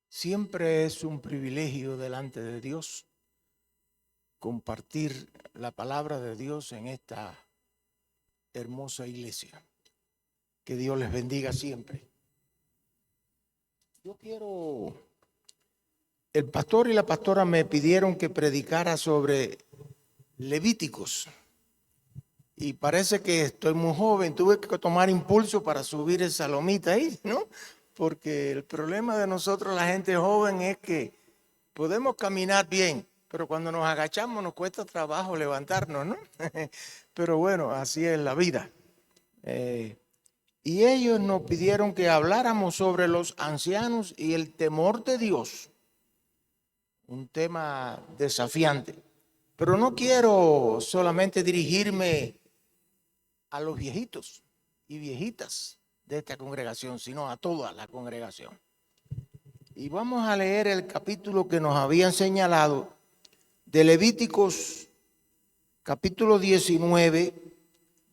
Siempre es un privilegio delante de Dios compartir la palabra de Dios en esta hermosa iglesia. Que Dios les bendiga siempre. El pastor y la pastora me pidieron que predicara sobre Levíticos. Y parece que estoy muy joven, tuve que tomar impulso para subir esa lomita ahí, ¿no? Porque el problema de nosotros, la gente joven, es que podemos caminar bien, pero cuando nos agachamos nos cuesta trabajo levantarnos, ¿no? Pero bueno, así es la vida. Y ellos nos pidieron que habláramos sobre los ancianos y el temor de Dios, un tema desafiante. Pero no quiero solamente dirigirme a los viejitos y viejitas de esta congregación, sino a toda la congregación. Y vamos a leer el capítulo que nos habían señalado de Levíticos, capítulo 19,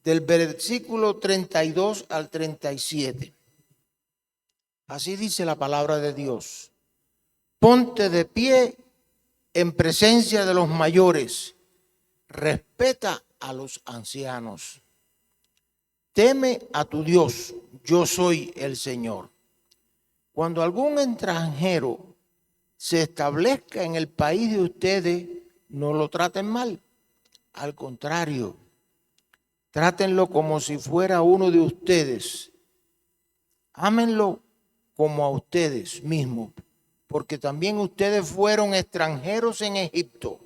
del versículo 32 al 37. Así dice la palabra de Dios. Ponte de pie en presencia de los mayores, respeta a los ancianos. Teme a tu Dios, yo soy el Señor. Cuando algún extranjero se establezca en el país de ustedes, no lo traten mal. Al contrario, trátenlo como si fuera uno de ustedes. Ámenlo como a ustedes mismos, porque también ustedes fueron extranjeros en Egipto.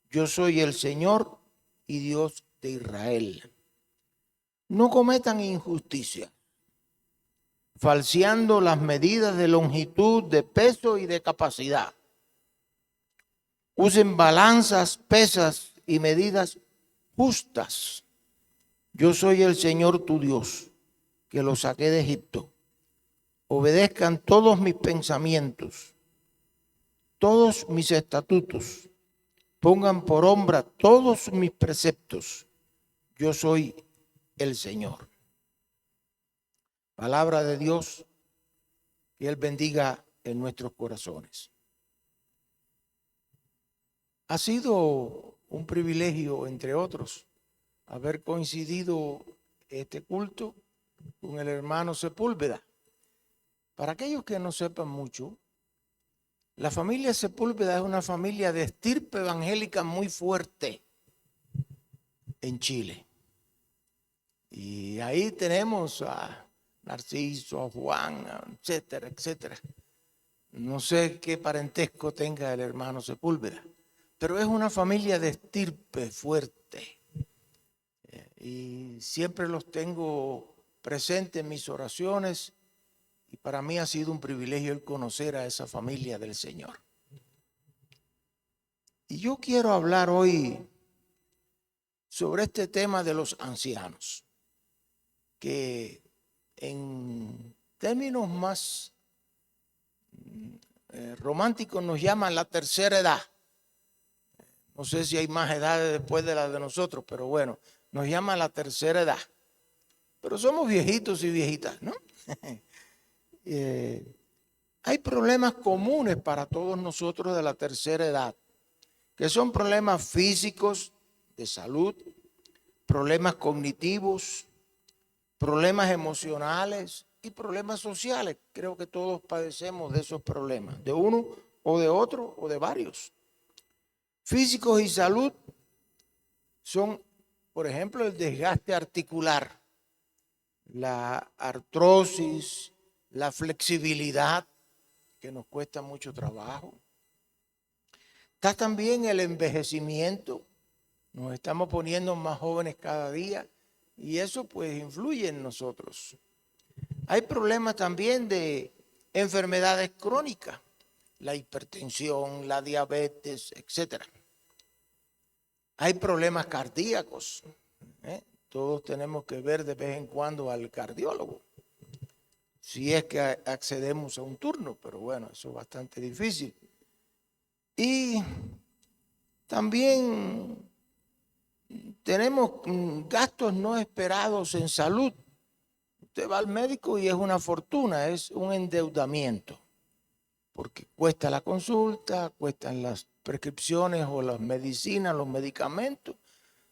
Yo soy el Señor y Dios de Israel. No cometan injusticia, falseando las medidas de longitud, de peso y de capacidad. Usen balanzas, pesas y medidas justas. Yo soy el Señor tu Dios, que los saqué de Egipto. Obedezcan todos mis pensamientos, todos mis estatutos. Pongan por obra todos mis preceptos. Yo soy el Señor. Palabra de Dios, que Él bendiga en nuestros corazones. Ha sido un privilegio, entre otros, haber coincidido este culto con el hermano Sepúlveda. Para aquellos que no sepan mucho, la familia Sepúlveda es una familia de estirpe evangélica muy fuerte en Chile. Y ahí tenemos a Narciso, a Juan, etcétera, etcétera. No sé qué parentesco tenga el hermano Sepúlveda, pero es una familia de estirpe fuerte. Y siempre los tengo presentes en mis oraciones. Y para mí ha sido un privilegio el conocer a esa familia del Señor. Y yo quiero hablar hoy sobre este tema de los ancianos, que en términos más románticos nos llaman la tercera edad. No sé si hay más edades después de las de nosotros, pero bueno, nos llaman la tercera edad. Pero somos viejitos y viejitas, ¿no? Hay problemas comunes para todos nosotros de la tercera edad, que son problemas físicos, de salud, problemas cognitivos, problemas emocionales y problemas sociales. Creo que todos padecemos de esos problemas, de uno o de otro o de varios. Físicos y salud son, por ejemplo, el desgaste articular, la artrosis, la flexibilidad, que nos cuesta mucho trabajo. Está también el envejecimiento. Nos estamos poniendo más jóvenes cada día y eso pues influye en nosotros. Hay problemas también de enfermedades crónicas, la hipertensión, la diabetes, etcétera. Hay problemas cardíacos. Todos tenemos que ver de vez en cuando al cardiólogo, si es que accedemos a un turno, pero bueno, eso es bastante difícil. Y también tenemos gastos no esperados en salud. Usted va al médico y es una fortuna, es un endeudamiento. porque cuesta la consulta, cuestan las prescripciones o las medicinas, los medicamentos.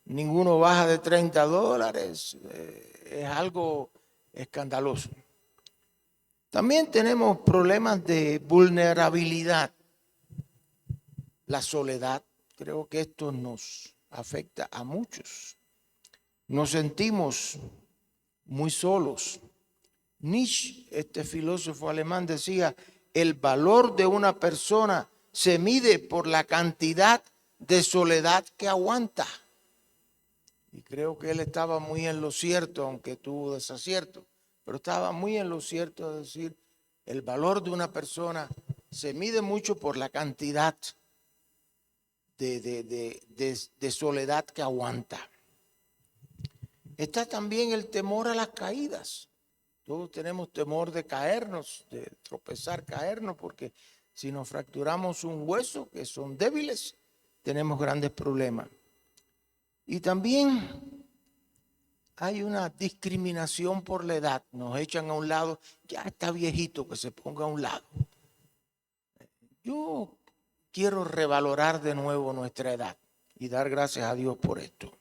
Ninguno baja de $30. Es algo escandaloso. También tenemos problemas de vulnerabilidad. La soledad, creo que esto nos afecta a muchos. Nos sentimos muy solos. Nietzsche, este filósofo alemán, decía: el valor de una persona se mide por la cantidad de soledad que aguanta. Y creo que él estaba muy en lo cierto, aunque tuvo desacierto, pero estaba muy en lo cierto de decir: el valor de una persona se mide mucho por la cantidad de soledad que aguanta. Está también el temor a las caídas. Todos tenemos temor de caernos, de tropezar, caernos, porque si nos fracturamos un hueso, que son débiles, tenemos grandes problemas. Y también hay una discriminación por la edad. Nos echan a un lado: ya está viejito, que se ponga a un lado. Yo quiero revalorar de nuevo nuestra edad y dar gracias a Dios por esto.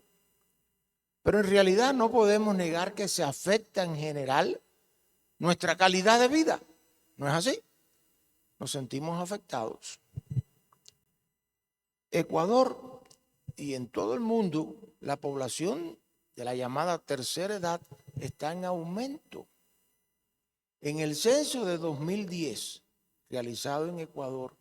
Pero en realidad no podemos negar que se afecta en general nuestra calidad de vida. ¿No es así? Nos sentimos afectados. Ecuador y en todo el mundo, la población de la llamada tercera edad está en aumento. En el censo de 2010, realizado en Ecuador,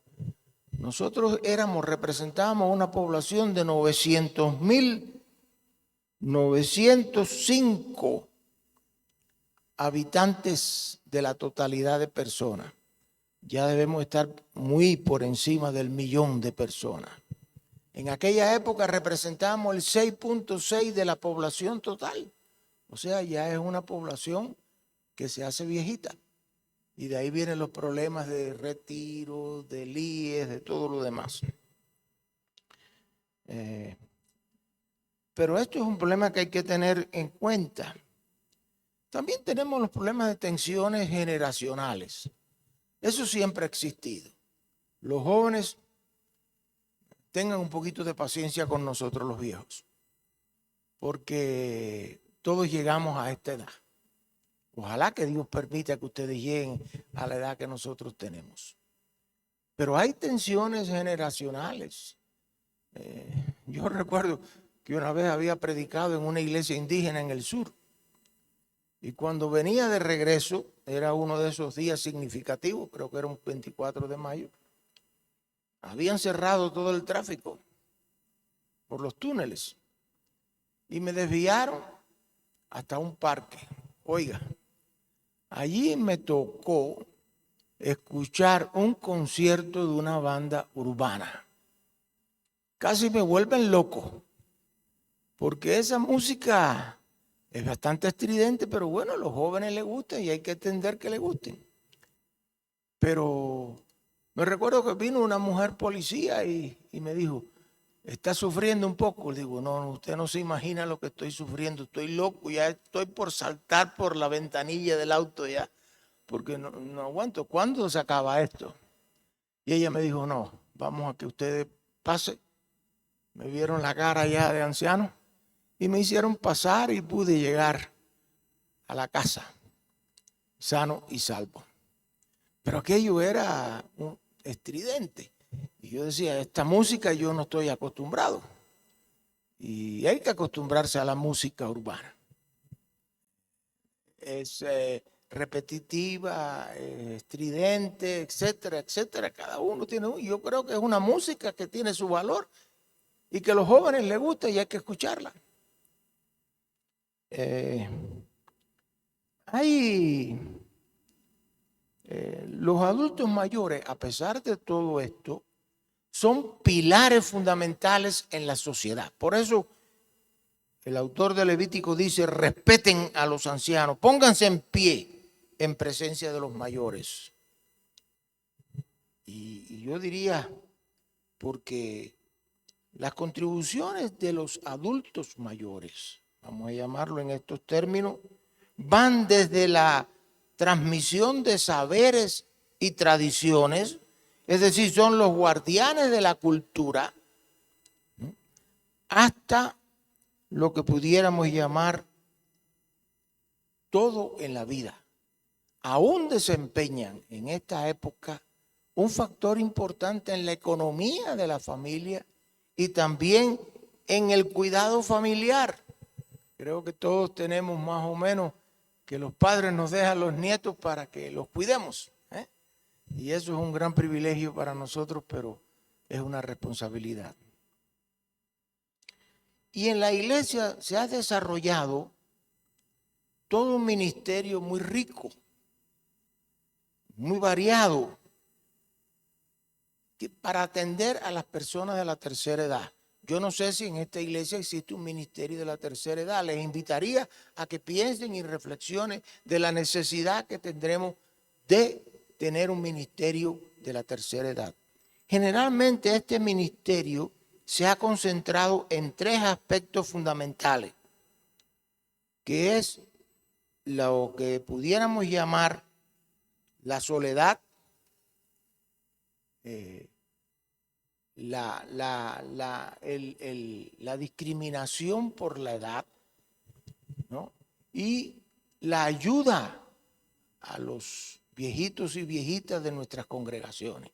nosotros representábamos una población de 900.905 habitantes de la totalidad de personas. Ya debemos estar muy por encima del 1.000.000 de personas. En aquella época representábamos el 6.6 de la población total. O sea, ya es una población que se hace viejita. Y de ahí vienen los problemas de retiro, de IES, de todo lo demás. Pero esto es un problema que hay que tener en cuenta. También tenemos los problemas de tensiones generacionales. Eso siempre ha existido. Los jóvenes tengan un poquito de paciencia con nosotros los viejos, porque todos llegamos a esta edad. Ojalá que Dios permita que ustedes lleguen a la edad que nosotros tenemos. Pero hay tensiones generacionales. Yo recuerdo que una vez había predicado en una iglesia indígena en el sur. Y cuando venía de regreso, era uno de esos días significativos, creo que era un 24 de mayo, habían cerrado todo el tráfico por los túneles y me desviaron hasta un parque. Oiga, allí me tocó escuchar un concierto de una banda urbana. Casi me vuelven loco, porque esa música es bastante estridente, pero bueno, a los jóvenes les gusta y hay que entender que les gusten. Pero me recuerdo que vino una mujer policía y me dijo: ¿está sufriendo un poco? Le digo: no, usted no se imagina lo que estoy sufriendo, estoy loco, ya estoy por saltar por la ventanilla del auto ya, porque no aguanto. ¿Cuándo se acaba esto? Y ella me dijo: no, vamos a que usted pase. Me vieron la cara ya de anciano y me hicieron pasar y pude llegar a la casa sano y salvo. Pero aquello era estridente. Y yo decía: esta música yo no estoy acostumbrado. Y hay que acostumbrarse a la música urbana. Es repetitiva, estridente, etcétera, etcétera. Cada uno tiene. Yo creo que es una música que tiene su valor y que a los jóvenes les gusta y hay que escucharla. Los adultos mayores, a pesar de todo esto, son pilares fundamentales en la sociedad. Por eso el autor de Levítico dice: respeten a los ancianos, pónganse en pie en presencia de los mayores. Y yo diría, porque las contribuciones de los adultos mayores, vamos a llamarlo en estos términos, van desde la transmisión de saberes y tradiciones Es decir, son los guardianes de la cultura, hasta lo que pudiéramos llamar todo en la vida. Aún desempeñan en esta época un factor importante en la economía de la familia y también en el cuidado familiar. Creo que todos tenemos más o menos que los padres nos dejan a los nietos para que los cuidemos, ¿eh? Y eso es un gran privilegio para nosotros, pero es una responsabilidad. Y en la iglesia se ha desarrollado todo un ministerio muy rico, muy variado, para atender a las personas de la tercera edad. Yo no sé si en esta iglesia existe un ministerio de la tercera edad. Les invitaría a que piensen y reflexionen de la necesidad que tendremos de tener un ministerio de la tercera edad. Generalmente este ministerio se ha concentrado en tres aspectos fundamentales, que es lo que pudiéramos llamar la soledad, la discriminación por la edad, ¿no? Y la ayuda a los viejitos y viejitas de nuestras congregaciones.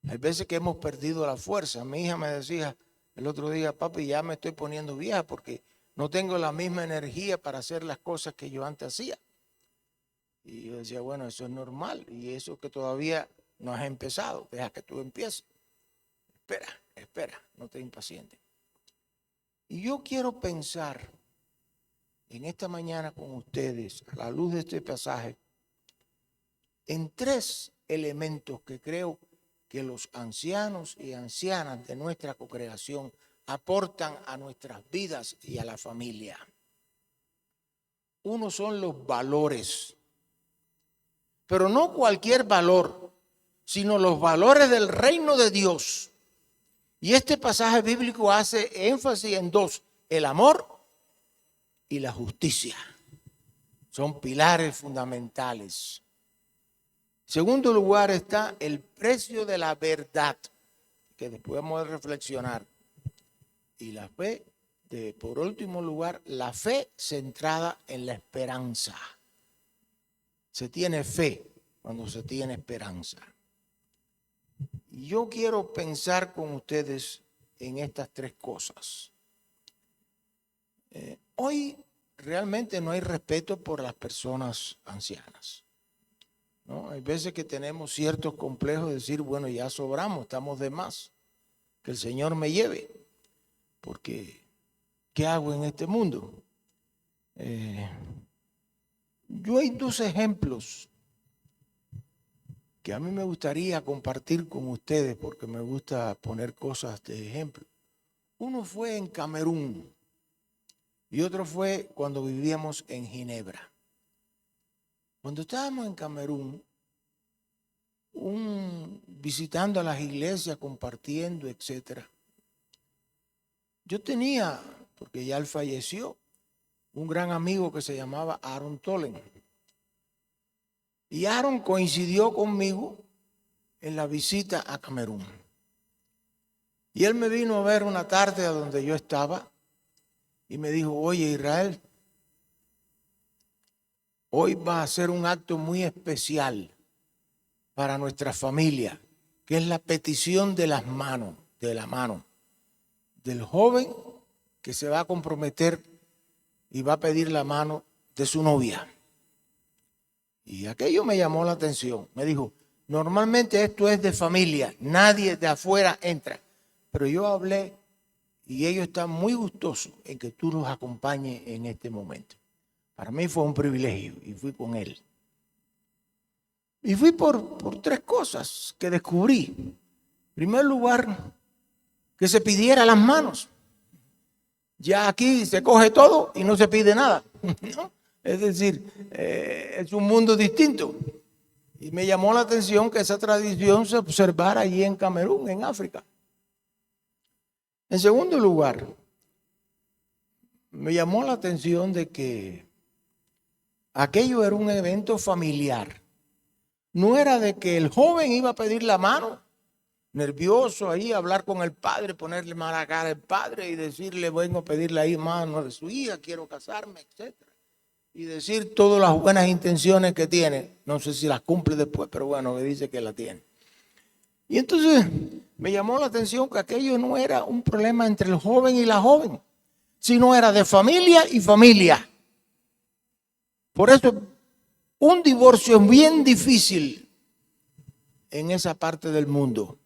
Hay veces que hemos perdido la fuerza. Mi hija me decía el otro día: papi, ya me estoy poniendo vieja porque no tengo la misma energía para hacer las cosas que yo antes hacía. Y yo decía, bueno, eso es normal, y eso que todavía no has empezado, deja que tú empieces. Espera, no te impacientes. Y yo quiero pensar en esta mañana con ustedes, a la luz de este pasaje, en tres elementos que creo que los ancianos y ancianas de nuestra congregación aportan a nuestras vidas y a la familia. Uno son los valores, pero no cualquier valor, sino los valores del reino de Dios. Y este pasaje bíblico hace énfasis en dos: el amor y la justicia. Son pilares fundamentales. En segundo lugar está el precio de la verdad, que después vamos a reflexionar. Y la fe, por último lugar, la fe centrada en la esperanza. Se tiene fe cuando se tiene esperanza. Y yo quiero pensar con ustedes en estas tres cosas. Hoy realmente no hay respeto por las personas ancianas, ¿no? Hay veces que tenemos ciertos complejos de decir, bueno, ya sobramos, estamos de más, que el Señor me lleve, porque ¿qué hago en este mundo? Yo hay dos ejemplos que a mí me gustaría compartir con ustedes, porque me gusta poner cosas de ejemplo. Uno fue en Camerún y otro fue cuando vivíamos en Ginebra. Cuando estábamos en Camerún, visitando a las iglesias, compartiendo, etcétera, yo tenía, porque ya él falleció, un gran amigo que se llamaba Aaron Tolen. Y Aaron coincidió conmigo en la visita a Camerún. Y él me vino a ver una tarde a donde yo estaba y me dijo, oye, Israel, hoy va a ser un acto muy especial para nuestra familia, que es la petición de la mano del joven que se va a comprometer y va a pedir la mano de su novia. Y aquello me llamó la atención. Me dijo, normalmente esto es de familia, nadie de afuera entra. Pero yo hablé y ellos están muy gustosos en que tú los acompañes en este momento. Para mí fue un privilegio y fui con él. Y fui por tres cosas que descubrí. En primer lugar, que se pidiera las manos. Ya aquí se coge todo y no se pide nada, ¿no? Es decir, es un mundo distinto. Y me llamó la atención que esa tradición se observara allí en Camerún, en África. En segundo lugar, me llamó la atención de que aquello era un evento familiar. No era de que el joven iba a pedir la mano nervioso ahí, hablar con el padre, ponerle mala cara al padre y decirle, vengo a pedirle ahí mano de su hija, quiero casarme, etcétera. Y decir todas las buenas intenciones que tiene. No sé si las cumple después, pero bueno, me dice que la tiene. Y entonces me llamó la atención que aquello no era un problema entre el joven y la joven, sino era de familia y familia. Por eso un divorcio es bien difícil en esa parte del mundo.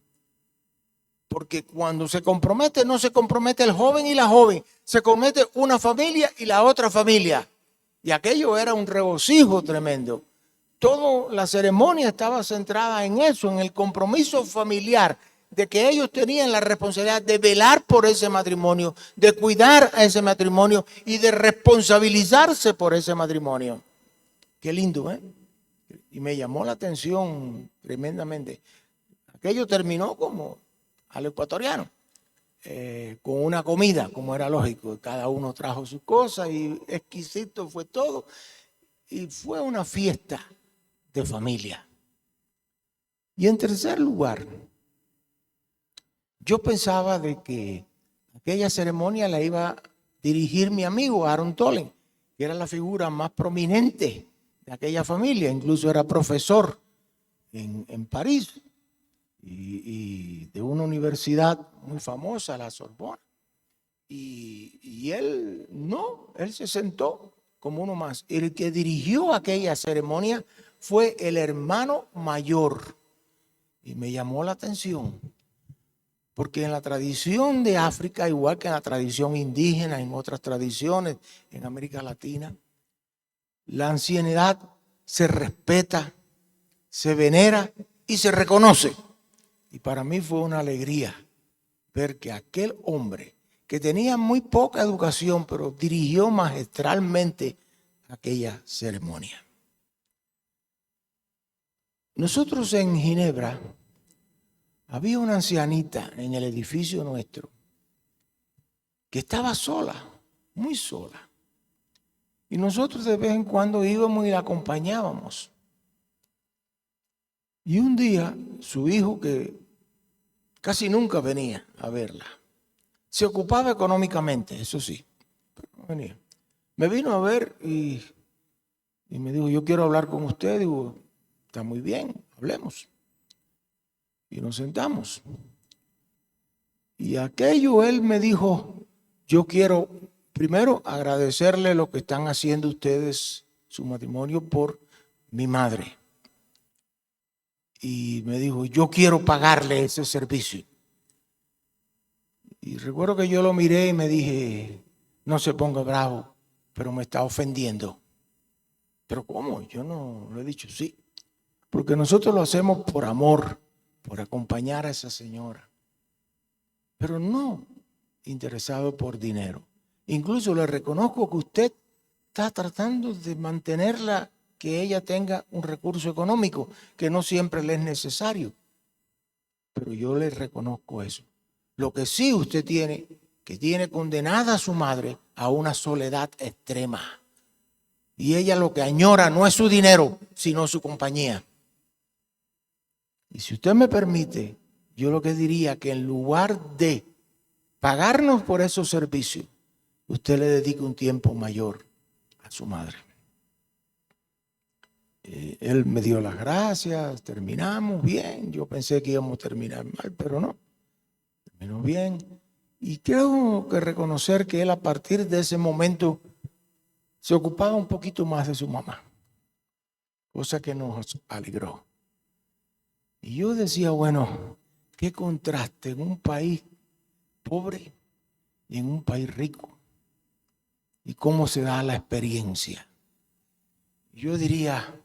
Porque cuando se compromete, no se compromete el joven y la joven, se compromete una familia y la otra familia. Y aquello era un regocijo tremendo. Toda la ceremonia estaba centrada en eso, en el compromiso familiar, de que ellos tenían la responsabilidad de velar por ese matrimonio, de cuidar a ese matrimonio y de responsabilizarse por ese matrimonio. Qué lindo, ¿eh? Y me llamó la atención tremendamente. Aquello terminó como al ecuatoriano, con una comida, como era lógico. Cada uno trajo sus cosas y exquisito fue todo. Y fue una fiesta de familia. Y en tercer lugar, yo pensaba de que aquella ceremonia la iba a dirigir mi amigo Aaron Tolen, que era la figura más prominente de aquella familia, incluso era profesor en París y de una universidad muy famosa, la Sorbona. Y él no, él se sentó como uno más. El que dirigió aquella ceremonia fue el hermano mayor. Y me llamó la atención, porque en la tradición de África, igual que en la tradición indígena, en otras tradiciones, en América Latina, la ancianidad se respeta, se venera y se reconoce. Y para mí fue una alegría ver que aquel hombre que tenía muy poca educación, pero dirigió magistralmente aquella ceremonia. Nosotros en Ginebra había una ancianita en el edificio nuestro que estaba sola, muy sola. Y nosotros de vez en cuando íbamos y la acompañábamos. Y un día su hijo, que casi nunca venía a verla, se ocupaba económicamente, eso sí, pero no venía. Me vino a ver y me dijo, yo quiero hablar con usted. Digo, está muy bien, hablemos. Y nos sentamos. Y aquello él me dijo, yo quiero primero agradecerle lo que están haciendo ustedes, su matrimonio, por mi madre. Y me dijo, yo quiero pagarle ese servicio. Y recuerdo que yo lo miré y me dije, no se ponga bravo, pero me está ofendiendo. ¿Pero cómo? Yo no lo he dicho, sí. Porque nosotros lo hacemos por amor, por acompañar a esa señora. Pero no interesado por dinero. Incluso le reconozco que usted está tratando de mantenerla, que ella tenga un recurso económico, que no siempre le es necesario. Pero yo le reconozco eso. Lo que sí usted tiene, que tiene condenada a su madre a una soledad extrema. Y ella lo que añora no es su dinero, sino su compañía. Y si usted me permite, yo lo que diría que en lugar de pagarnos por esos servicios, usted le dedique un tiempo mayor a su madre. Él me dio las gracias, terminamos bien. Yo pensé que íbamos a terminar mal, pero no. Terminó bien. Y creo que reconocer que él a partir de ese momento se ocupaba un poquito más de su mamá, cosa que nos alegró. Y yo decía, bueno, qué contraste en un país pobre y en un país rico. Y cómo se da la experiencia. Yo diría,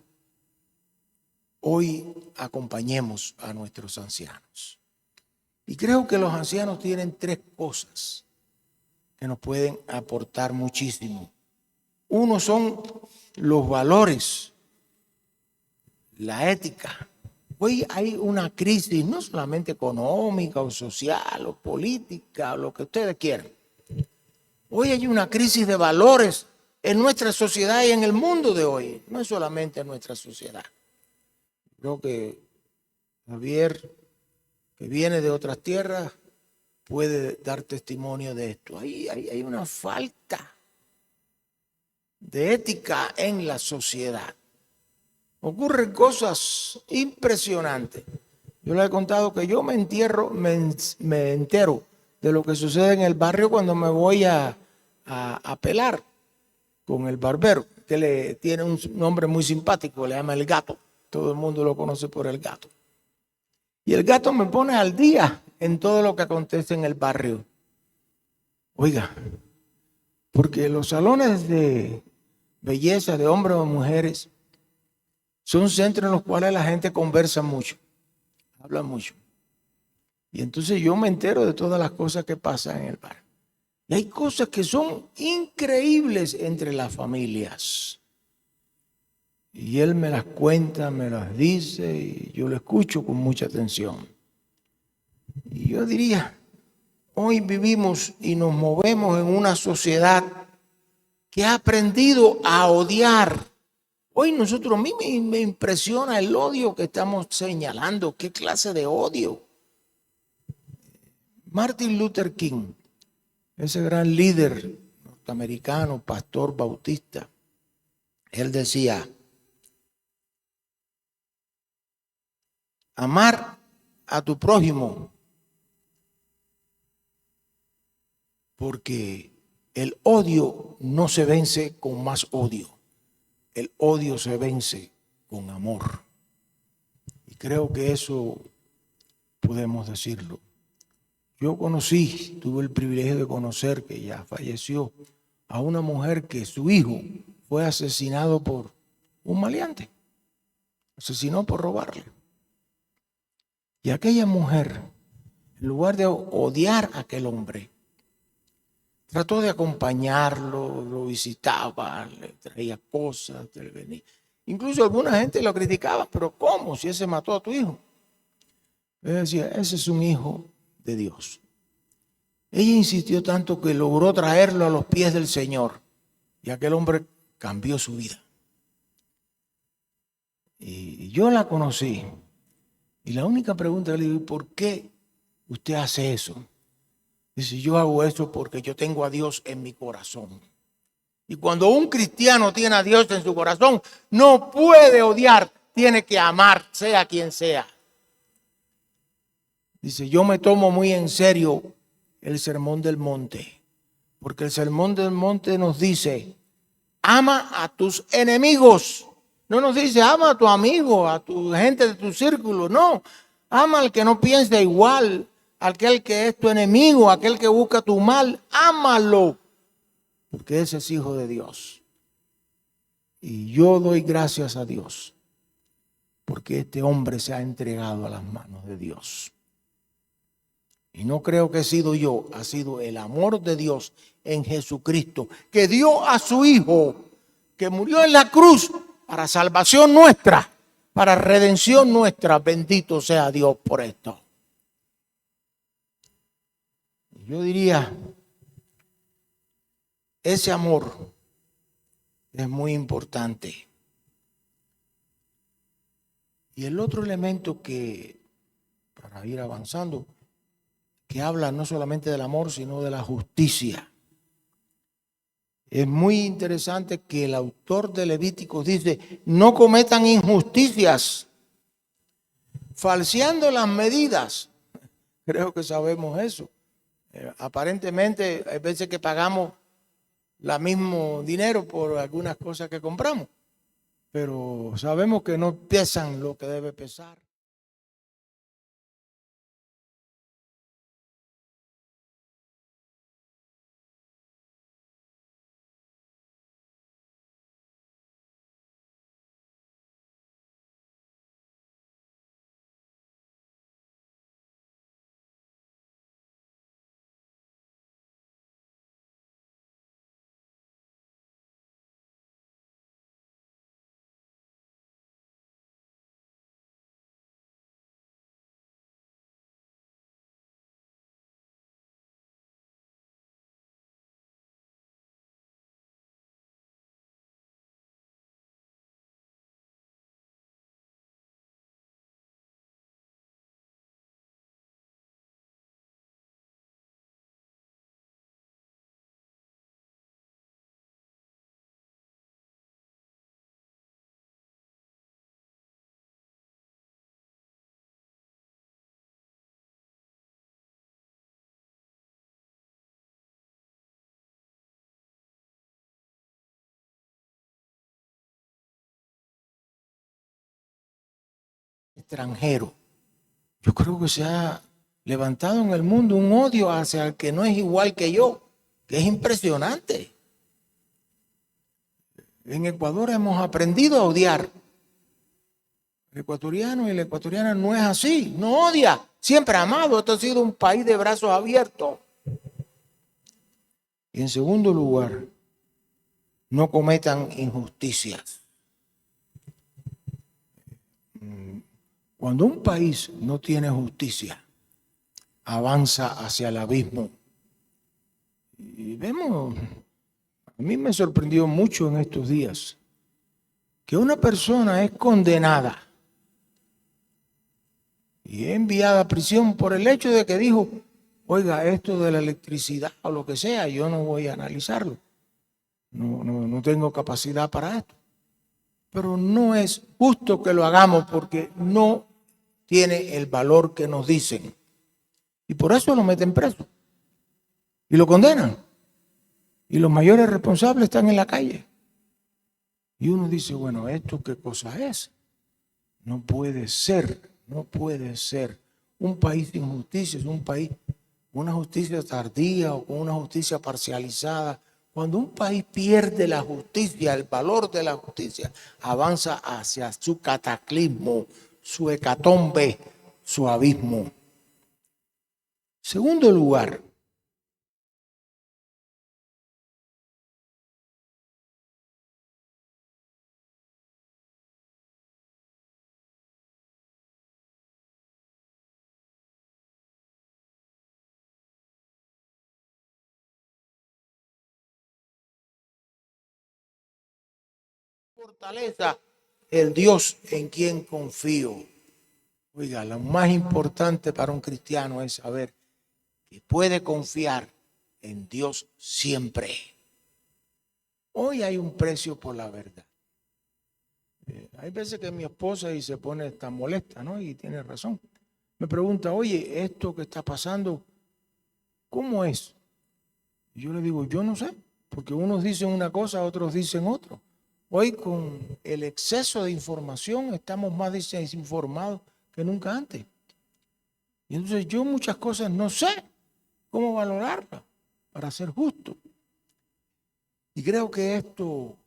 hoy acompañemos a nuestros ancianos. Y creo que los ancianos tienen tres cosas que nos pueden aportar muchísimo. Uno son los valores, la ética. Hoy hay una crisis no solamente económica o social o política o lo que ustedes quieran. Hoy hay una crisis de valores en nuestra sociedad y en el mundo de hoy. No es solamente en nuestra sociedad. Creo que Javier, que viene de otras tierras puede dar testimonio de esto. Hay una falta de ética en la sociedad. Ocurren cosas impresionantes. Yo le he contado que yo me entero de lo que sucede en el barrio cuando me voy a pelar con el barbero, que le tiene un nombre muy simpático, le llama el Gato. Todo el mundo lo conoce por el Gato. Y el Gato me pone al día en todo lo que acontece en el barrio. Oiga, porque los salones de belleza de hombres o mujeres son centros en los cuales la gente conversa mucho, habla mucho. Y entonces yo me entero de todas las cosas que pasan en el barrio. Y hay cosas que son increíbles entre las familias. Y él me las cuenta, me las dice y yo lo escucho con mucha atención. Y yo diría, hoy vivimos y nos movemos en una sociedad que ha aprendido a odiar. Hoy a mí me impresiona el odio que estamos señalando. ¿Qué clase de odio? Martin Luther King, ese gran líder norteamericano, pastor bautista, él decía, amar a tu prójimo, porque el odio no se vence con más odio, el odio se vence con amor. Y creo que eso podemos decirlo. Yo tuve el privilegio de conocer, que ya falleció, a una mujer que su hijo fue asesinado por un maleante. Asesinó por robarle. Y aquella mujer, en lugar de odiar a aquel hombre, trató de acompañarlo, lo visitaba, le traía cosas, le venía. Incluso alguna gente lo criticaba, pero ¿cómo? Si ese mató a tu hijo. Él decía, ese es un hijo de Dios. Ella insistió tanto que logró traerlo a los pies del Señor. Y aquel hombre cambió su vida. Y yo la conocí. Y la única pregunta que le digo, ¿por qué usted hace eso? Dice, yo hago eso porque yo tengo a Dios en mi corazón. Y cuando un cristiano tiene a Dios en su corazón, no puede odiar, tiene que amar, sea quien sea. Dice, yo me tomo muy en serio el sermón del monte, porque el sermón del monte nos dice, ama a tus enemigos. No nos dice, ama a tu amigo, a tu gente de tu círculo. No, ama al que no piensa igual, aquel que es tu enemigo, aquel que busca tu mal. Ámalo, porque ese es hijo de Dios. Y yo doy gracias a Dios, porque este hombre se ha entregado a las manos de Dios. Y no creo que he sido yo, ha sido el amor de Dios en Jesucristo, que dio a su Hijo, que murió en la cruz para salvación nuestra, para redención nuestra. Bendito sea Dios por esto. Yo diría, ese amor es muy importante. Y el otro elemento que, para ir avanzando, que habla no solamente del amor, sino de la justicia. Es muy interesante que el autor de Levíticos dice, no cometan injusticias, falseando las medidas. Creo que sabemos eso. Aparentemente hay veces que pagamos el mismo dinero por algunas cosas que compramos, pero sabemos que no pesan lo que debe pesar. extranjero. Yo creo que se ha levantado en el mundo un odio hacia el que no es igual que yo, que es impresionante. En Ecuador hemos aprendido a odiar. El ecuatoriano y la ecuatoriana no es así, no odia, siempre ha amado. Esto ha sido un país de brazos abiertos. Y en segundo lugar, no cometan injusticias. Cuando un país no tiene justicia, avanza hacia el abismo. Y vemos, a mí me sorprendió mucho en estos días, que una persona es condenada y es enviada a prisión por el hecho de que dijo, oiga, esto de la electricidad o lo que sea, yo no voy a analizarlo. No tengo capacidad para esto. Pero no es justo que lo hagamos porque no tiene el valor que nos dicen. Y por eso lo meten preso. Y lo condenan. Y los mayores responsables están en la calle. Y uno dice, bueno, ¿esto qué cosa es? No puede ser, no puede ser. Un país sin justicia es un país con una justicia tardía o con una justicia parcializada. Cuando un país pierde la justicia, el valor de la justicia, avanza hacia su cataclismo, su hecatombe, su abismo. Segundo lugar, fortaleza el Dios en quien confío. Oiga, lo más importante para un cristiano es saber que puede confiar en Dios siempre. Hoy hay un precio por la verdad. Hay veces que mi esposa y se pone tan molesta, ¿no? Y tiene razón. Me pregunta, oye, esto que está pasando, ¿cómo es? Y yo le digo, yo no sé, porque unos dicen una cosa, otros dicen otra. Hoy con el exceso de información estamos más desinformados que nunca antes. Y entonces yo muchas cosas no sé cómo valorarlas para ser justo. Y creo que esto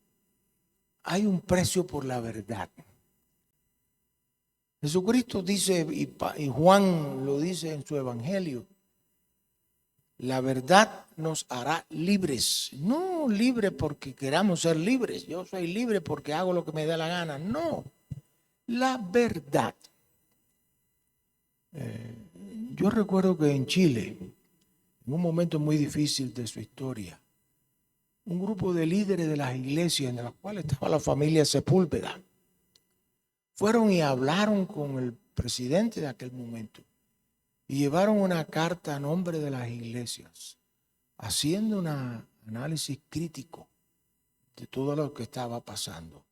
hay un precio por la verdad. Jesucristo dice, y Juan lo dice en su evangelio, la verdad nos hará libres. No libres porque queramos ser libres. Yo soy libre porque hago lo que me da la gana. No, la verdad. Yo recuerdo que en Chile, en un momento muy difícil de su historia, un grupo de líderes de las iglesias en las cuales estaba la familia Sepúlveda, fueron y hablaron con el presidente de aquel momento y llevaron una carta a nombre de las iglesias, haciendo un análisis crítico de todo lo que estaba pasando.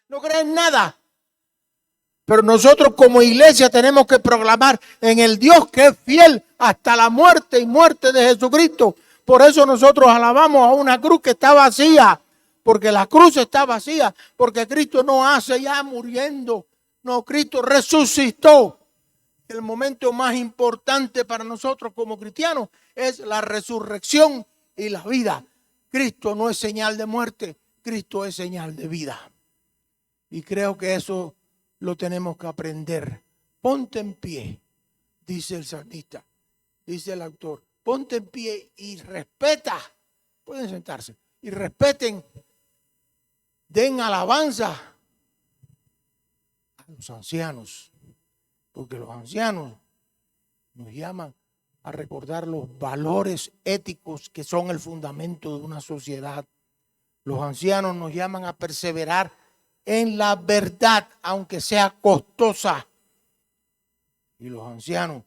no creen nada. Pero nosotros como iglesia tenemos que proclamar en el Dios que es fiel hasta la muerte y muerte de Jesucristo. Por eso nosotros alabamos a una cruz que está vacía, porque la cruz está vacía, porque Cristo no hace ya muriendo. No, Cristo resucitó. El momento más importante para nosotros como cristianos es la resurrección y la vida. Cristo no es señal de muerte, Cristo es señal de vida. Y creo que eso lo tenemos que aprender. Ponte en pie, dice el salmista, dice el autor. Ponte en pie y respeta. Pueden sentarse. Y respeten, den alabanza a los ancianos. Porque los ancianos nos llaman a recordar los valores éticos que son el fundamento de una sociedad. Los ancianos nos llaman a perseverar en la verdad, aunque sea costosa. Y los ancianos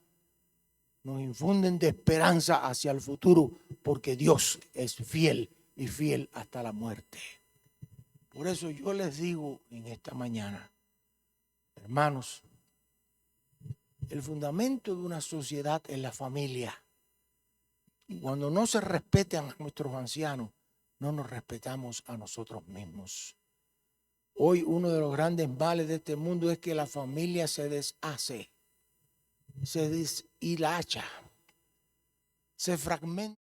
nos infunden de esperanza hacia el futuro, porque Dios es fiel y fiel hasta la muerte. Por eso yo les digo en esta mañana, hermanos, el fundamento de una sociedad es la familia. Y cuando no se respetan a nuestros ancianos, no nos respetamos a nosotros mismos. Hoy uno de los grandes males de este mundo es que la familia se deshace, se deshilacha, se fragmenta.